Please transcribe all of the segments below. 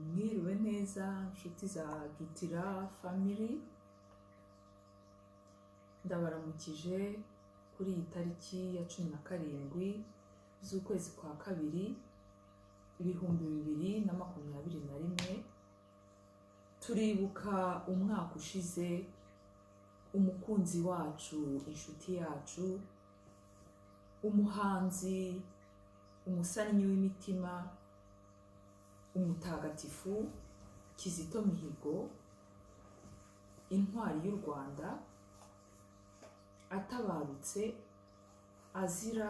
Mwiriwe neza nshuti za Gitira family, ndabaramukije kuri iyi tariki ya 17 z'ukwezi kwa kabiri 2021. Turibuka umwaka ushize umukunzi wacu, inshuti yacu, umuhanzi, umusanyi w'imitima, umutagatifu Kizito Mihigo, intwari y'u Rwanda, atabarutse azira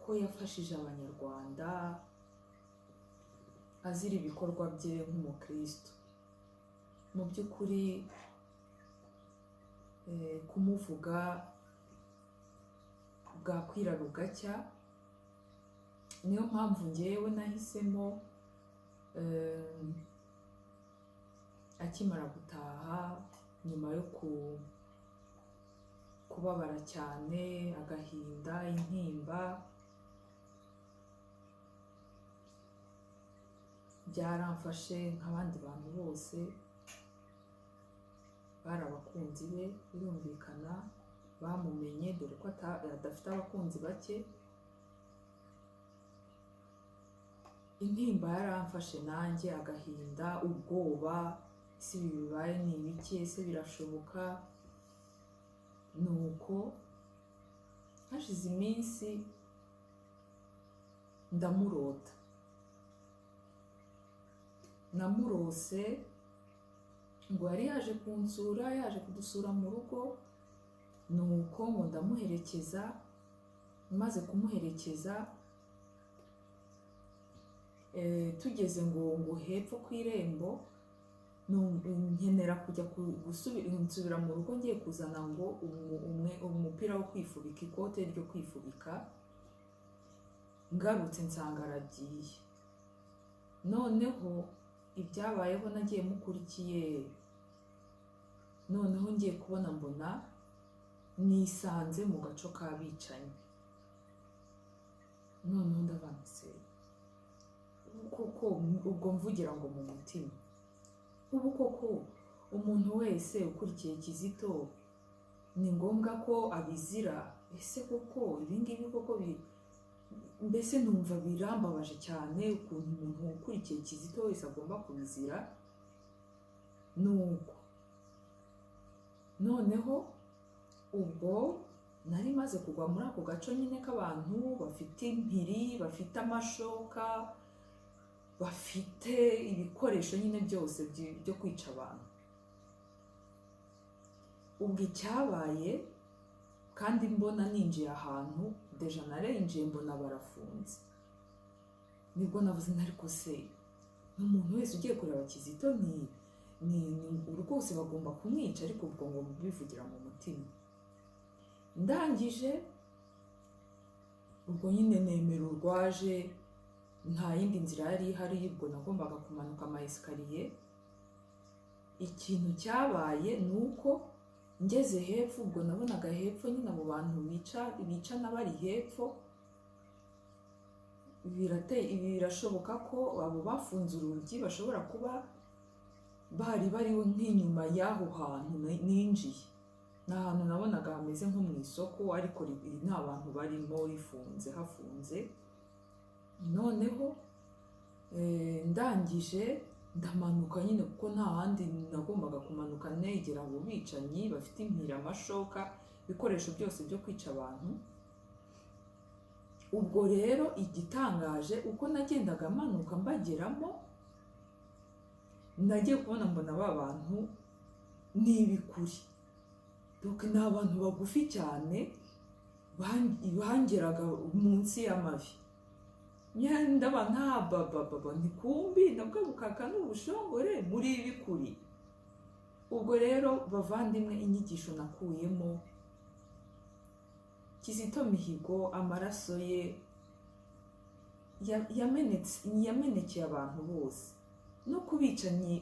ko yafashije abanyarwanda, azira ibikorwa bye nk'umukristo. Mu by'ukuri kumuvuga bwakwira bugacya, niyo mpamvu ngewe nahisemo akimara gutaha, nyuma yo kubabara cyane, agahinda, intimba, byaramfashe nk'abandi bantu bose. Bari abakunzi be, birumvikana, bamumenye dore ko adafite abakunzi bake. Intimba yaramfashe nanjye, agahinda, ubwoba, ese ibi bibaye ni ibiki, ese birashoboka? Nuko hashize iminsi ndamurota, namurose ngo yari yaje kunsura, yaje kudusura mu rugo. Nuko ngo ndamuherekeza, maze kumuherekeza tugeze ngo hepfo ku irembo, nkenera kujya nsubira mu rugo, ngiye kuzana ngo umupira wo kwifubika, ikote ryo kwifubika. Ngarutse nsanga aragiye. Noneho ibyabayeho nagiye mukurikiye, noneho ngiye kubona mbona nisanze mu gaco k'abicanyi. Noneho ndavanse koko, ubwo mvugira ngo mu mutima, ubu koko umuntu wese ukurikiye Kizito ni ngombwa ko abizira? Ese koko ibingibi koko mbese numva birambabaje cyane ukuntu umuntu ukurikiye Kizito wese agomba kubizira. Nuko noneho ubwo nari maze kugwa muri ako gaco nyine k'abantu bafite impiri, bafite amashoka, bafite ibikoresho nyine byose byo kwica abantu. Ubwo icyabaye, kandi mbona ninjiye ahantu, deja narinjiye mbona barafunze, nibwo navuze ariko se n'umuntu wese ugiye kureba Kizito ni rwose bagomba kumwica? Ariko ubwo ngo bivugira mu mutima. Ndangije ubwo nyine nemera urwaje, nta yindi nzira yari ihari, ubwo nagombaga kumanuka ama esikariye. Ikintu cyabaye ni uko ngeze hepfo, ubwo nabonaga hepfo nyine abo bantu bicana bari hepfo. Birashoboka ko abo bafunze urugi bashobora kuba bari nk'inyuma y'aho hantu ninjiye. Ni ahantu nabonaga hameze nko mu isoko, ariko nta bantu barimo, hafunze. Noneho ndangije ndamanuka nyine, kuko nta handi nagombaga kumanuka, negera abo bicanyi bafite impiri, amashoka, ibikoresho byose byo kwica abantu. Ubwo rero igitangaje, uko nagendaga manuka mbageramo, nagiye kubona mbona ba bantu ni ibikuri, ni abantu bagufi cyane, bangeraga munsi y'amavi. Ndaba ntabababa, ntikumbi nabwo bukaka n'ubushongore muri ibikuri. Ubwo rero bavandimwe, inyigisho nakuyemo, Kizito Mihigo amaraso ye yamenekeye abantu bose, no kubicanyi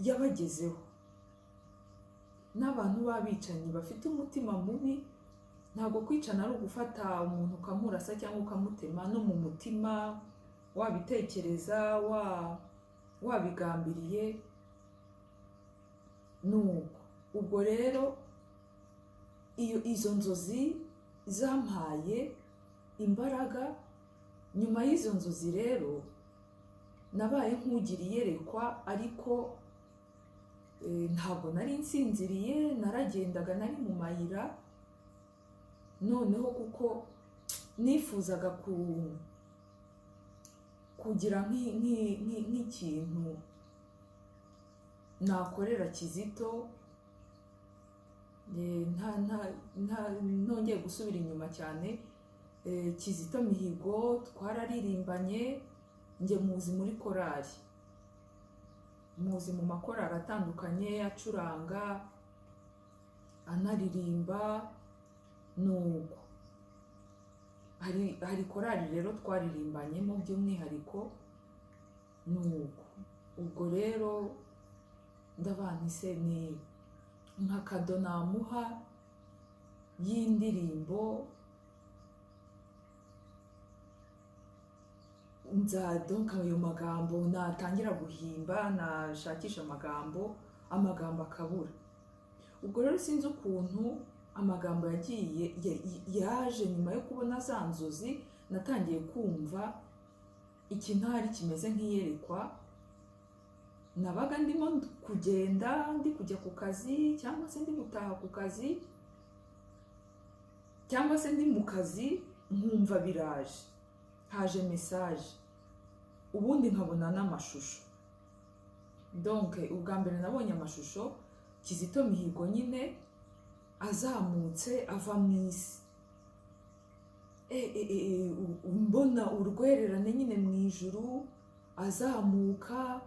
yabagezeho. n'abantu b'abicanyi bafite umutima mubi ntabwo kwicana ari ugufata umuntu ukamurasa cyangwa ukamutema, no mu mutima wabitekereza, wabigambiriye nuko. Ubwo rero izo nzozi zampaye imbaraga. Nyuma y'izo nzozi rero nabaye nk'ugira iyerekwa, ariko ntabwo nari nsinziriye, naragendaga, nari mu mayira. Noneho kuko nifuzaga kugira nk'ikintu nakorera Kizito, ntongeye gusubira inyuma cyane. Kizito Mihigo twararirimbanye, njye muzi muri korali, muzi mu makorali atandukanye acuranga anaririmba. Nuko hari korali rero twaririmbanyemo by'umwihariko. Nuko ubwo rero ndabanise ni nka kado namuha y'indirimbo, donc ayo magambo natangira guhimba, nashakisha amagambo akabura. Ubwo rero sinzi ukuntu amagambo yaje nyuma yo kubona za nzozi. Natangiye kumva ikintari kimeze nk'iyerekwa. Nabaga ndimo kugenda, ndi kujya ku kazi, cyangwa se ndi gutaha ku kazi, cyangwa se ndi mu kazi, nkumva biraje, haje message, ubundi nkabona n'amashusho. Donc ubwa mbere nabonye amashusho Kizito Mihigo nyine azamutse ava mu isi, mbona urwererane nyine mu ijuru, azamuka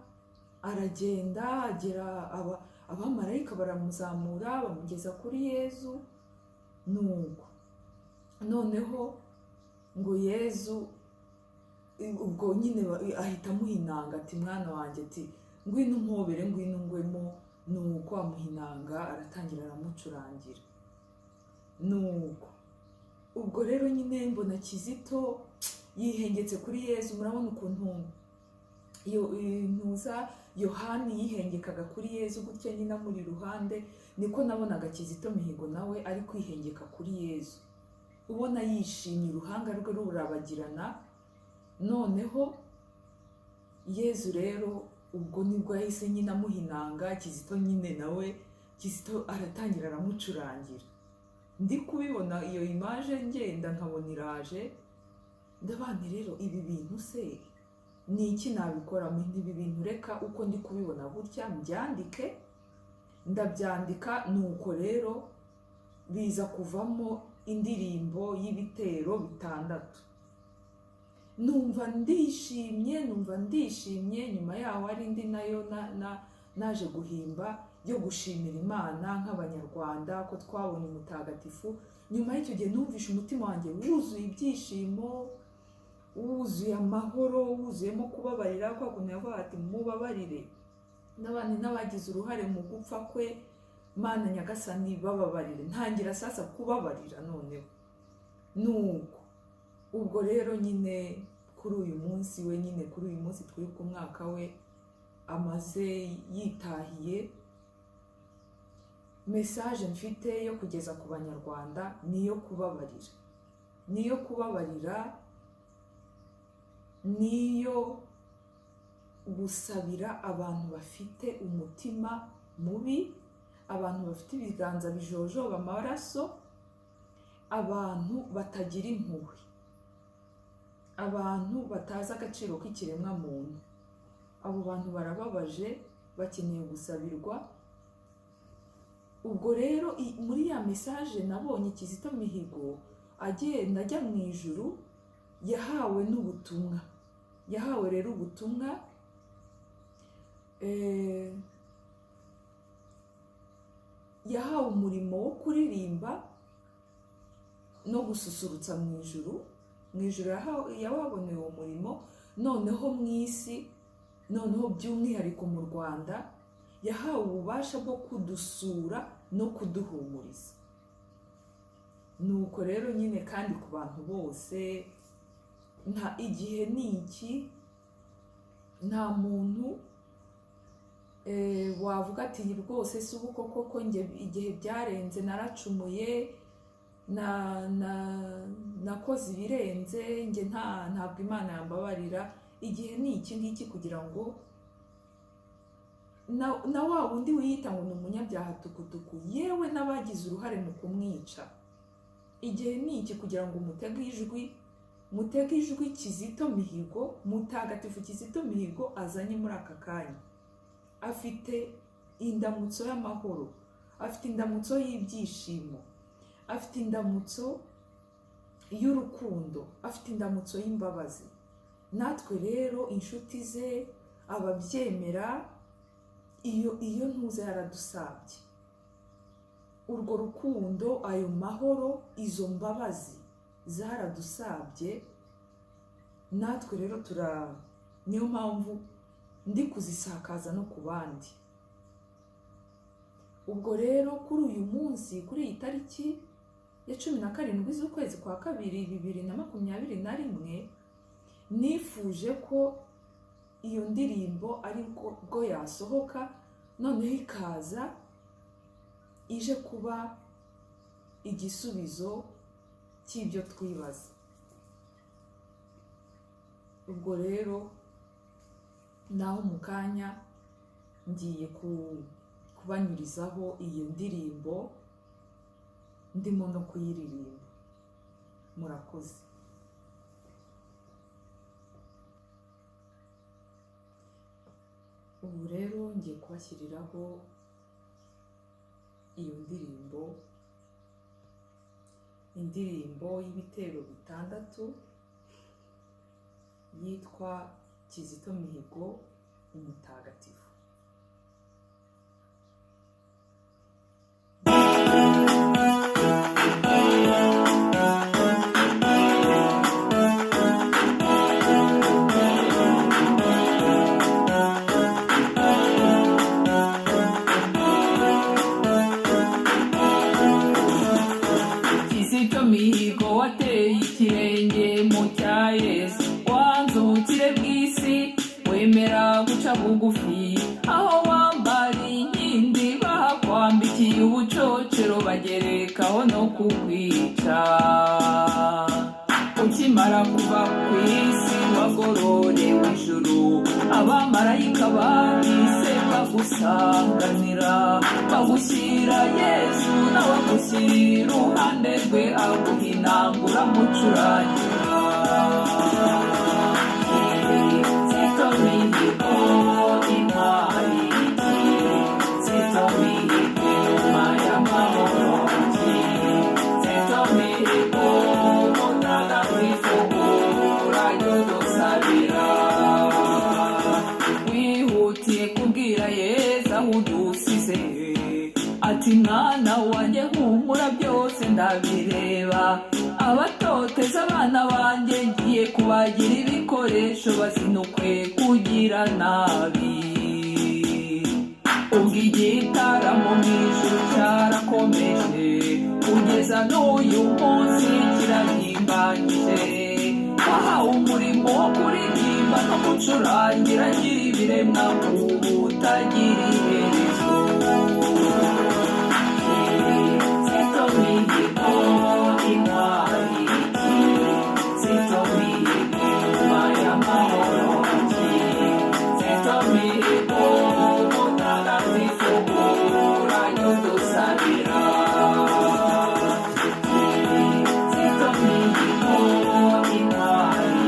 aragenda, agera abamarayika baramuzamura bamugeza kuri Yezu. Nuko noneho ngo Yezu ubwo nyine ahita amuhinanga, ati mwana wanjye, ati ngwino umpobere, ngwino ngwemo. Nuko amuhinanga, aratangira aramucurangira. Nuko ubwo rero nyine mbona Kizito yihengetse kuri Yezu. Murabona ukuntu ntuza Yohani yihengekaga kuri Yezu gutya nyine amuri iruhande, niko nabonaga Kizito Mihigo nawe ari kwihengeka kuri Yezu, ubona yishimye, uruhanga rwe rurabagirana. Noneho Yezu rero ubwo nibwo yahise nyine amuhinanga, Kizito nyine nawe Kizito aratangira aramucurangira. Ndi kubibona iyo image ngenda nkabona iraje, ndabana rero ibi bintu se ni iki nabikoramo? Ibi bintu reka uko ndi kubibona gutya mbyandike. Ndabyandika. Nuko rero biza kuvamo indirimbo y'ibitero 6. Numva ndishimye. Nyuma yaho ari indi nayo naje guhimba yo gushimira Imana nk'abanyarwanda ko twabonye umutagatifu. Nyuma y'icyo gihe numvishe umutima wanjye wuzuye ibyishimo, wuzuye amahoro, wuzuyemo kubabarira. Kwa kuntu yavuga ati mubabarire n'abandi n'abagize uruhare mu gupfa kwe, Mana Nyagasani bababarire. Ntangira sasa kubabarira noneho. Nuko ubwo rero nyine kuri uyu munsi twibuka umwaka we amaze yitahiye, message mfite yo kugeza ku banyarwanda niyo kubabarira, niyo gusabira abantu bafite umutima mubi, abantu bafite ibiganza bijojoba amaraso, abantu batagira impuhwe, abantu batazi agaciro k'ikiremwa muntu. Abo bantu barababaje, bakeneye gusabirwa. Ubwo rero muri ya message nabonye Kizito Mihigo agenda ajya mu ijuru, yahawe n'ubutumwa. Yahawe rero ubutumwa, yahawe umurimo wo kuririmba no gususurutsa mu ijuru. Mu ijuru yawaboneye uwo murimo. Noneho mu isi, noneho by'umwihariko mu Rwanda, yahawe ububasha bwo kudusura no kuduhumuriza. nuko rero nyine kandi ku bantu bose nta igihe ni iki, nta muntu wavuga ati rwose si ubu koko njye igihe byarenze naracumuye nakoze ibirenze njye ntabwo Imana yambabarira. Igihe ni iki ngiki kugira ngo na wa wundi wiyita ngo ni umunyabyaha tukutuku, yewe n'abagize uruhare mu kumwica, igihe ni iki kugira ngo mutege ijwi Kizito Mihigo, mutagatifu Kizito Mihigo azanye muri aka kanya. Afite indamutso y'amahoro, afite indamutso y'ibyishimo, afite indamutso y'urukundo, afite indamutso y'imbabazi. Natwe rero inshuti ze, ababyemera, iyo ntuze yaradusabye urwo rukundo, ayo mahoro, izo mbabazi zaradusabye. Natwe rero niyo mpamvu ndi kuzisakaza no ku bandi. Ubwo rero kuri uyu munsi, kuri iyi tariki ya 17 z'ukwezi kwa kabiri 2021, nifuje ko iyo ndirimbo ari bwo yasohoka, noneho ikaza ije kuba igisubizo cy'ibyo twibaza. Ubwo rero naho mu kanya ngiye kubanyurizaho iyo ndirimbo, ndimo no kuyiririmba. Murakoze. Ubu rero ngiye kubashyiriraho iyo indirimbo y'ibitero 6 yitwa Kizito Mihigo umutagatifu. Kizito Mihigo wateye ikirenge mu cya Yesu, wanzukire bw'isi wemera guca bugufi, aho wambara inkindi bahakwambikiye ubucocero bagerekaho no kukwica. Ukimara kuba ku isi wagororewe ijuru, abamarayika bahise bagusanganira, bagushyira Yesu nawe agushyira iruhande rwe, aguhinangura mucurangira. Kizito Mihigo intwari, Kizito Mihigo nyuma y'amahoro, Kizito Mihigo mutagatifu urayudusabira. Wihutiye kubwira Yesu aho udusize, ati mwana wanjye humura byose ndabireba, abatoteza abana banjye ngiye kubagira ibikoresho bazinukwe kugira nabi. Ubwo igitaramo mu ijuru cyarakomeje, kugeza n'uyu munsi kirahimbanyije. Wahawe umurimo wo kuririmba no gucurangira nyiri ibiremwa utagira iherezo. Kizito Mihigo intwari, Kizito Mihigo nyuma y'amahoro, Kizito Mihigo mutagatifu urayudusabira. Kizito Mihigo intwari,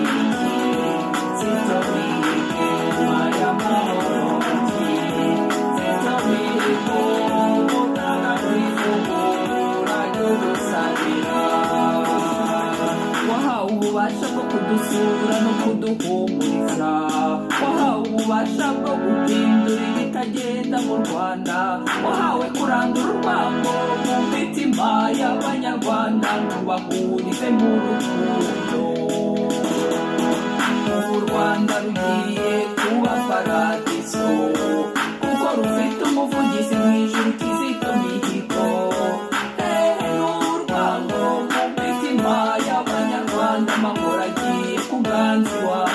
Kizito Mihigo nyuma y'amahoro, Kizito Mihigo mutagatifu urayudusabira. Wahawe ububasha bwo kudusura no kuduhumuriza, wahawe ububasha bwo guhindura ibitagenda mu Rwanda, wahawe kurandura urwango mu mitima y'Abanyarwanda, ntubahurize mu rukundo. Ubu Rwanda rugiye kuba paradiso, kuko rufite umuvugizi mu ijuru Kizito Mihigo. N'urwango umusanzu wawe